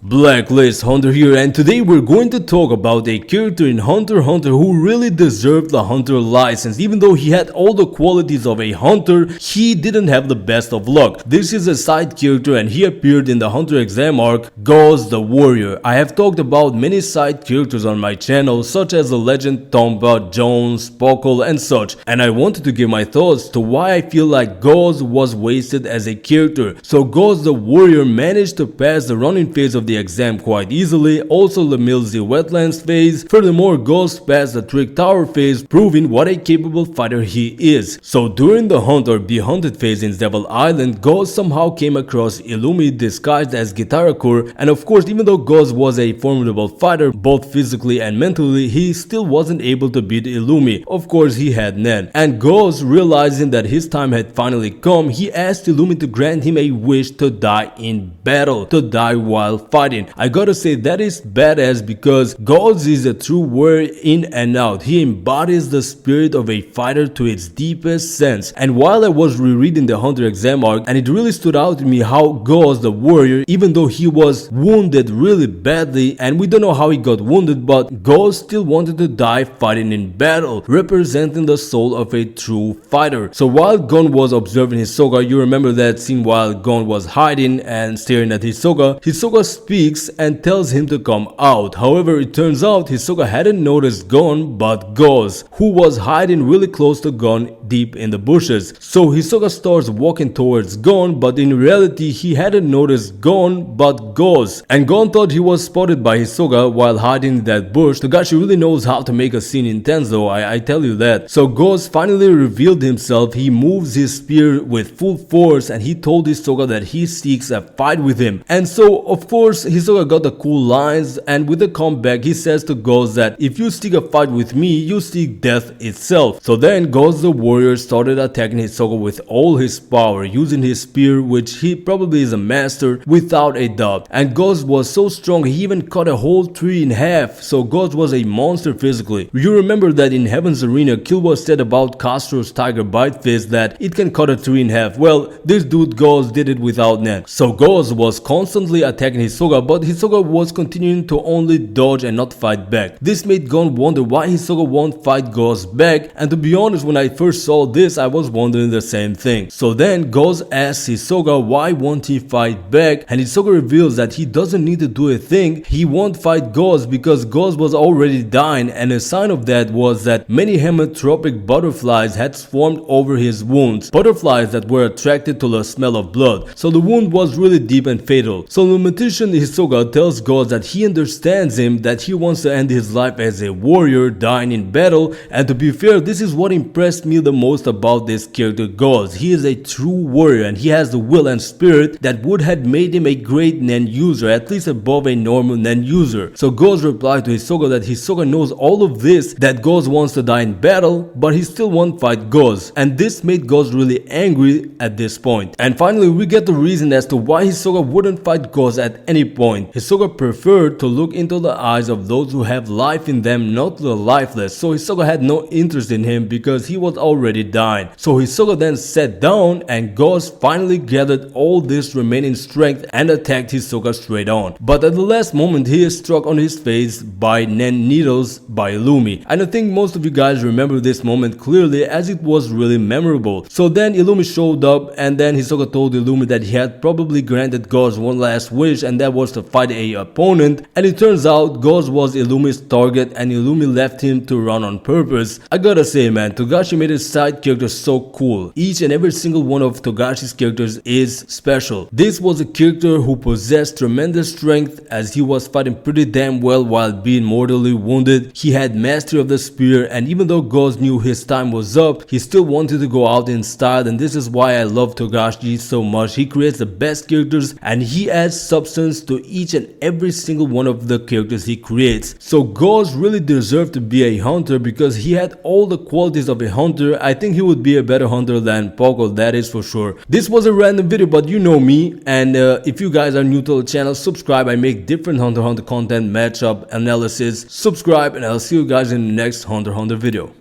Blacklist Hunter here, and today we're going to talk about a character in Hunter x Hunter who really deserved the Hunter license. Even though he had all the qualities of a Hunter, he didn't have the best of luck. This is a side character and he appeared in the Hunter exam arc, Goz the Warrior. I have talked about many side characters on my channel, such as the legend Tomba, Jones, Pockle and such, and I wanted to give my thoughts to why I feel like Goz was wasted as a character. So Goz the Warrior managed to pass the running phase of the exam quite easily, also the Milzy Wetlands phase. Furthermore, Goz passed the Trick Tower phase, proving what a capable fighter he is. So during the Hunt or Be Hunted phase in Devil Island, Goz somehow came across Illumi disguised as Gitarakor, and of course, even though Goz was a formidable fighter both physically and mentally, he still wasn't able to beat Illumi. Of course, he had Nen, and Goz, realizing that his time had finally come, he asked Illumi to grant him a wish to die in battle, to die while fighting. I gotta say that is badass because Goz is a true warrior in and out. He embodies the spirit of a fighter to its deepest sense. And while I was rereading the Hunter exam arc, and it really stood out to me how Goz the Warrior, even though he was wounded really badly, and we don't know how he got wounded, but Goz still wanted to die fighting in battle, representing the soul of a true fighter. So while Gon was observing Hisoka, you remember that scene while Gon was hiding and staring at Hisoka, Hisoka speaks and tells him to come out. However, it turns out Hisoka hadn't noticed Gon but Goz, who was hiding really close to Gon deep in the bushes. So Hisoka starts walking towards Gon, but in reality he hadn't noticed Gon but Goz, and Gon thought he was spotted by Hisoka while hiding in that bush. Togashi really knows how to make a scene intense though, I tell you that. So Goz finally revealed himself. He moves his spear with full force and he told Hisoka that he seeks a fight with him. And so of course Hisoka got the cool lines, and with the comeback he says to Goz that if you seek a fight with me, you seek death itself. So then Goz the Warrior started attacking Hisoka with all his power, using his spear, which he probably is a master without a doubt. And Goz was so strong he even cut a whole tree in half. So Goz was a monster physically. You remember that in Heaven's Arena, Killua said about Castro's Tiger Bite Fist that it can cut a tree in half. Well, this dude Goz did it without Nen. So Goz was constantly attacking Hisoka, but Hisoka was continuing to only dodge and not fight back. This made Gon wonder why Hisoka won't fight Goz back, and to be honest, when I first saw this I was wondering the same thing. So then Goz asks Hisoka why won't he fight back, and Hisoka reveals that he doesn't need to do a thing. He won't fight Goz because Goz was already dying, and a sign of that was that many hemetropic butterflies had swarmed over his wounds, butterflies that were attracted to the smell of blood. So the wound was really deep and fatal. So the magician Hisoka tells Goz that he understands him, that he wants to end his life as a warrior, dying in battle. And to be fair, this is what impressed me the most about this character Goz. He is a true warrior and he has the will and spirit that would have made him a great Nen user, at least above a normal Nen user. So Goz replied to Hisoka that Hisoka knows all of this, that Goz wants to die in battle, but he still won't fight Goz. And this made Goz really angry at this point. And finally we get the reason as to why Hisoka wouldn't fight Goz at any point. Hisoka preferred to look into the eyes of those who have life in them, not the lifeless. So Hisoka had no interest in him because he was already dying. So Hisoka then sat down and Goz finally gathered all this remaining strength and attacked Hisoka straight on. But at the last moment he is struck on his face by Nen needles by Illumi. And I think most of you guys remember this moment clearly as it was really memorable. So then Illumi showed up, and then Hisoka told Illumi that he had probably granted Goz one last wish, and that was to fight a opponent. And it turns out Goz was Illumi's target and Illumi left him to run on purpose. I gotta say man, Togashi made his side characters so cool. Each and every single one of Togashi's characters is special. This was a character who possessed tremendous strength as he was fighting pretty damn well while being mortally wounded. He had mastery of the spear, and even though Goz knew his time was up, he still wanted to go out in style, and this is why I love Togashi so much. He creates the best characters and he adds substance to each and every single one of the characters he creates. So Goz really deserved to be a hunter because he had all the qualities of a hunter. I think he would be a better hunter than Pockle, that is for sure. This was a random video, but you know me, and if you guys are new to the channel, subscribe. I make different Hunter x Hunter content, matchup analysis. Subscribe and I'll see you guys in the next Hunter x Hunter video.